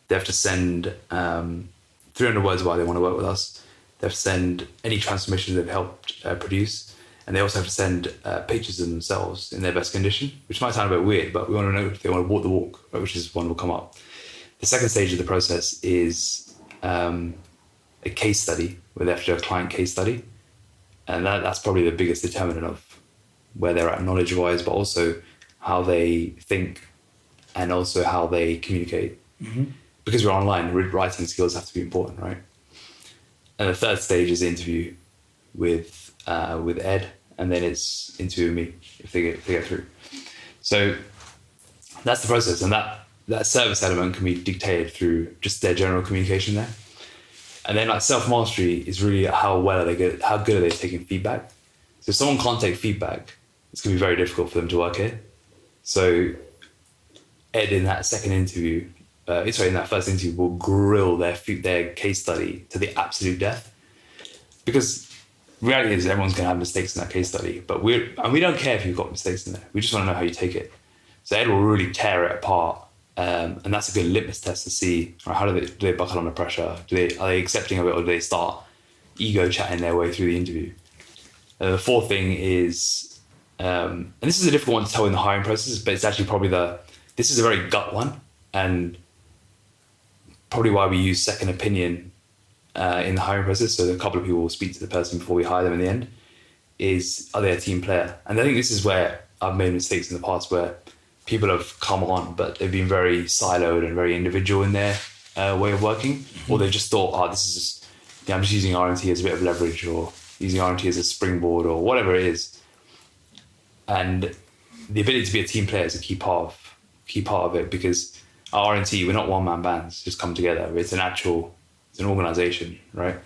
they have to send 300 words why they want to work with us. They have to send any transformations they've helped produce. And they also have to send pictures of themselves in their best condition, which might sound a bit weird, but we want to know if they want to walk the walk, right, which is one will come up. The second stage of the process is a case study, where they have to do a client case study. And that's probably the biggest determinant of where they're at knowledge-wise, but also how they think and also how they communicate. Mm-hmm. Because we're online, writing skills have to be important, right? And the third stage is interview with Ed, and then it's interviewing me if they get through. So that's the process, and that service element can be dictated through just their general communication there. And then like self-mastery is really how good are they taking feedback. So if someone can't take feedback, it's going to be very difficult for them to work here. So Ed in that first interview will grill their case study to the absolute death. Because reality is everyone's going to have mistakes in that case study, but we don't care if you've got mistakes in there. We just want to know how you take it. So Ed will really tear it apart. And that's a good litmus test to see, right, how do they buckle under pressure? Are they accepting of it, or do they start ego chatting their way through the interview? The fourth thing is, and this is a difficult one to tell in the hiring process, but it's actually probably this is a very gut one, and probably why we use second opinion in the hiring process. So a couple of people will speak to the person before we hire them in the end. Are they a team player? And I think this is where I've made mistakes in the past, where people have come on, but they've been very siloed and very individual in their way of working, or they've just thought, I'm just using RNT as a bit of leverage, or using RNT as a springboard, or whatever it is. And the ability to be a team player is a key part of it, because at RNT, we're not one-man bands just come together. It's an organization, right?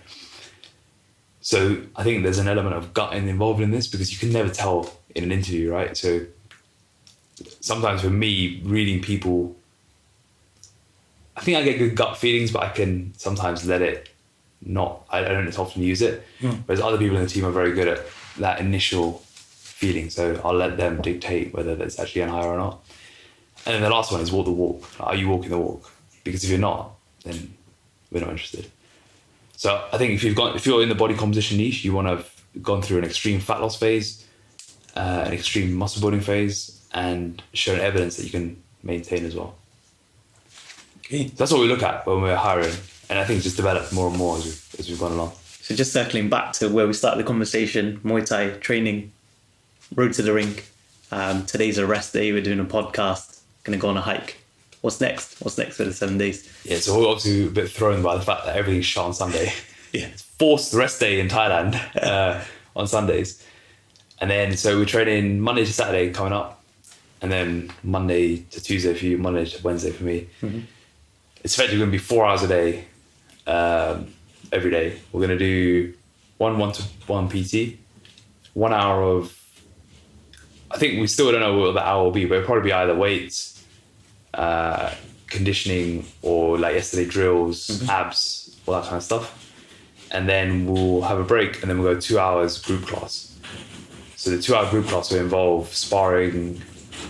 So I think there's an element of gut involved in this, because you can never tell in an interview, right? So sometimes for me, reading people, I think I get good gut feelings, but I can sometimes let it not, I don't often use it. Whereas other people in the team are very good at that initial feeling. So I'll let them dictate whether that's actually an hire or not. And then the last one is walk the walk. Are you walking the walk? Because if you're not, then we're not interested. So I think if you're in the body composition niche, you want to have gone through an extreme fat loss phase, an extreme muscle building phase, and shown evidence that you can maintain as well. Okay. So that's what we look at when we're hiring, and I think it's just developed more and more as we've gone along. So just circling back to where we started the conversation, Muay Thai training, road to the ring. Today's a rest day. We're doing a podcast. Going to go on a hike. What's next? What's next for the 7 days? Yeah, so we're obviously a bit thrown by the fact that everything's shut on Sunday. Yeah, it's forced rest day in Thailand on Sundays, and then so we're training Monday to Saturday coming up. And then Monday to Tuesday for you, Monday to Wednesday for me. Mm-hmm. It's effectively going to be 4 hours a day, every day. We're going to do one-to-one PT, 1 hour of, I think we still don't know what the hour will be, but it'll probably be either weights, conditioning, or like yesterday drills, abs, all that kind of stuff. And then we'll have a break, and then we'll go 2 hours group class. So the 2 hour group class will involve sparring,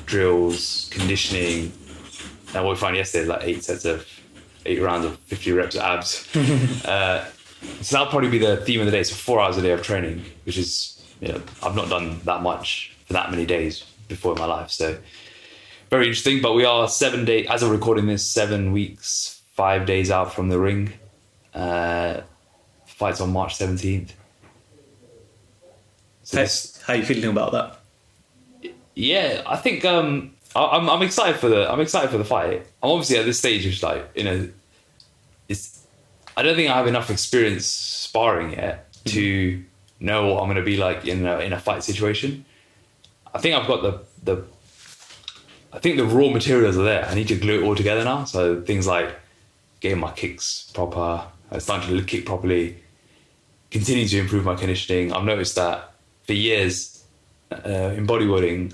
drills, conditioning, and what we found yesterday, like 8 rounds of 50 reps of abs. So that'll probably be the theme of the day. So 4 hours a day of training, which is, I've not done that much for that many days before in my life. So very interesting, but we are 7 days, as we're recording this, 7 weeks, 5 days out from the ring. Fight's on March 17th. So how are you feeling about that? Yeah, I think I'm excited for the fight. I'm obviously at this stage, it's like, I don't think I have enough experience sparring yet to know what I'm going to be like in a fight situation. I think I've got I think the raw materials are there. I need to glue it all together now. So things like getting my kicks proper, starting to kick properly, continue to improve my conditioning. I've noticed that for years in bodybuilding,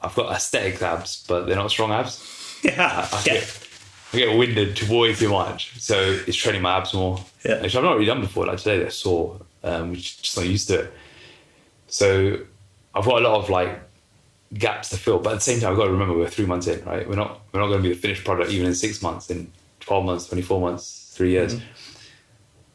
I've got aesthetic abs, but they're not strong abs. Yeah. I get winded way too much. So it's training my abs more, which I've not really done before. Like today they're sore, which just not used to it. So I've got a lot of like gaps to fill, but at the same time I've got to remember we're 3 months in, right? We're not going to be the finished product even in 6 months, in 12 months, 24 months, 3 years. Mm-hmm.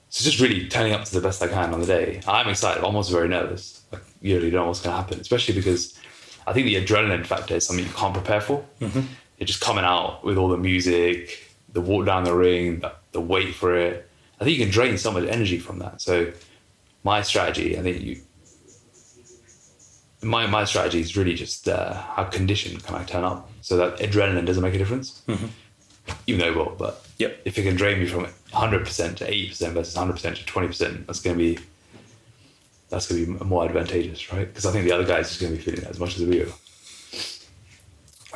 So just really turning up to the best I can on the day. I'm excited. I'm also very nervous. Like, you really don't know what's going to happen, especially because I think the adrenaline factor is something you can't prepare for. Mm-hmm. You're just coming out with all the music, the walk down the ring, the wait for it. I think you can drain so much energy from that. So my strategy, I think my strategy is really just how conditioned can I turn up so that adrenaline doesn't make a difference. Mm-hmm. Even though it will, but if it can drain me from 100% to 80% versus 100% to 20%, that's going to be more advantageous, right? Because I think the other guys are just going to be feeling that as much as we are.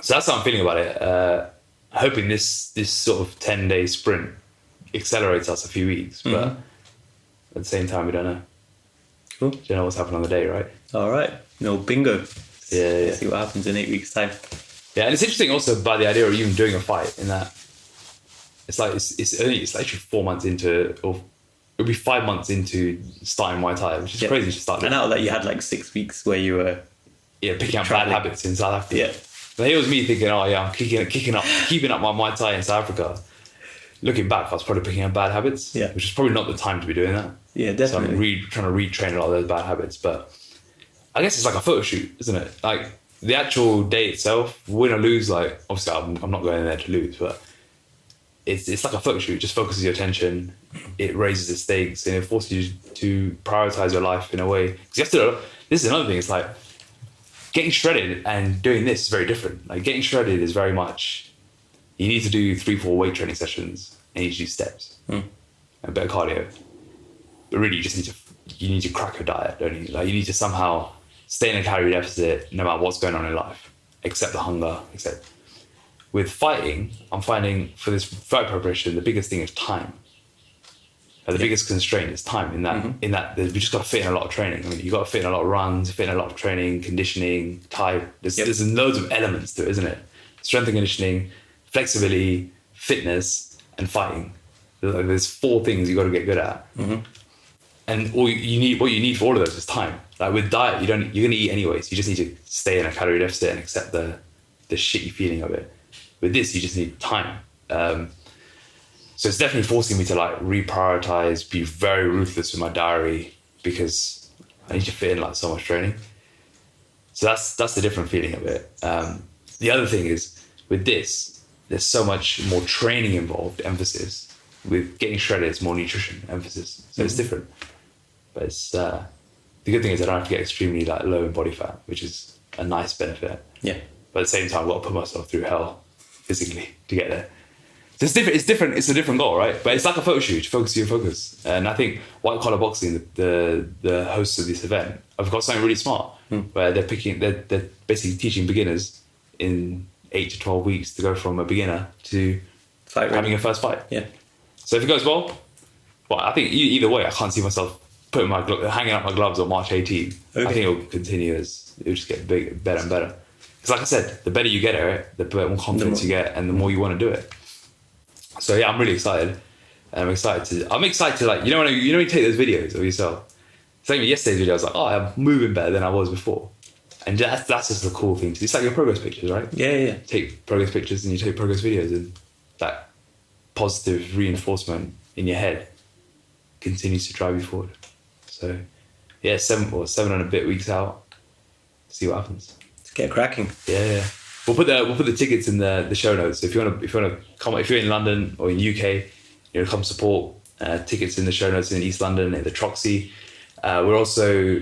So that's how I'm feeling about it. Hoping this sort of 10-day sprint accelerates us a few weeks, but at the same time, we don't know. Cool. You don't know what's happening on the day, right? All right. No bingo. Yeah. See what happens in 8 weeks' time. Yeah, and it's interesting also by the idea of even doing a fight in that it's actually 4 months into, or it'll be 5 months into starting Muay Thai, which is crazy to start. And now that you had like 6 weeks where you were picking up bad habits in South Africa. Yeah. But here was me thinking, I'm keeping up my Muay Thai in South Africa. Looking back, I was probably picking up bad habits, which is probably not the time to be doing that. Yeah, definitely. So I'm trying to retrain a lot of those bad habits, but I guess it's like a photo shoot, isn't it? Like the actual day itself, win or lose, like obviously I'm not going in there to lose, but it's like a photo shoot. It just focuses your attention, it raises the stakes, and it forces you to prioritize your life in a way. Because you have to. This is another thing. It's like getting shredded and doing this is very different. Like getting shredded is very much you need to do 3-4 weight training sessions and you need to do steps and a bit of cardio. But really, you need to crack your diet, don't you? Like you need to somehow stay in a calorie deficit no matter what's going on in life, except the hunger, With fighting, I'm finding for this fight preparation, the biggest thing is time. The biggest constraint is time in that we just got to fit in a lot of training. I mean, you got to fit in a lot of runs, fit in a lot of training, conditioning, type. There's loads of elements to it, isn't it? Strength and conditioning, flexibility, fitness, and fighting. There's 4 things you got to get good at. Mm-hmm. And what you need for all of those is time. Like with diet, you're going to eat anyways. You just need to stay in a calorie deficit and accept the shitty feeling of it. With this, you just need time. So it's definitely forcing me to like reprioritize, be very ruthless with my diary because I need to fit in like so much training. So that's the different feeling of it. The other thing is with this, there's so much more training involved, emphasis. With getting shredded, it's more nutrition, emphasis. So it's different. But it's the good thing is I don't have to get extremely like low in body fat, which is a nice benefit. Yeah. But at the same time, I've got to put myself through hell physically to get there. So it's different. It's different. It's a different goal, right? But it's like a photo shoot. Focus your focus. And I think White Collar Boxing, the hosts of this event, have got something really smart where they're basically teaching beginners in 8 to 12 weeks to go from a beginner to having a first fight. Yeah. So if it goes well, I think either way, I can't see myself hanging up my gloves on March 18th. Okay. I think it'll continue it'll just get better and better. Because like I said, the better you get at it, the more confidence you get and the more you want to do it. So yeah, I'm really excited. I'm excited to like, you know when you take those videos of yourself. It's like yesterday's video, I was like, I'm moving better than I was before. And that's just the cool thing. It's like your progress pictures, right? Yeah. Take progress pictures and you take progress videos, and that positive reinforcement in your head continues to drive you forward. So yeah, 7 and a bit weeks out. See what happens. Let's get cracking. Yeah. We'll put the tickets in the show notes. If you want to come, if you're in London or in UK, come support. Tickets in the show notes in East London at the Troxy. We're also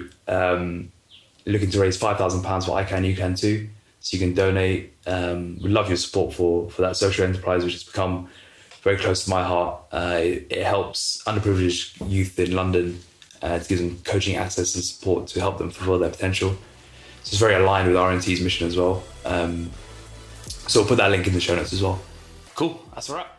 looking to raise £5,000 for icanyoucantoo, so you can donate. We'd love your support for that social enterprise, which has become very close to my heart. It helps underprivileged youth in London to give them coaching access and support to help them fulfill their potential. So it's very aligned with RNT's mission as well. So we'll put that link in the show notes as well. Cool. That's a wrap.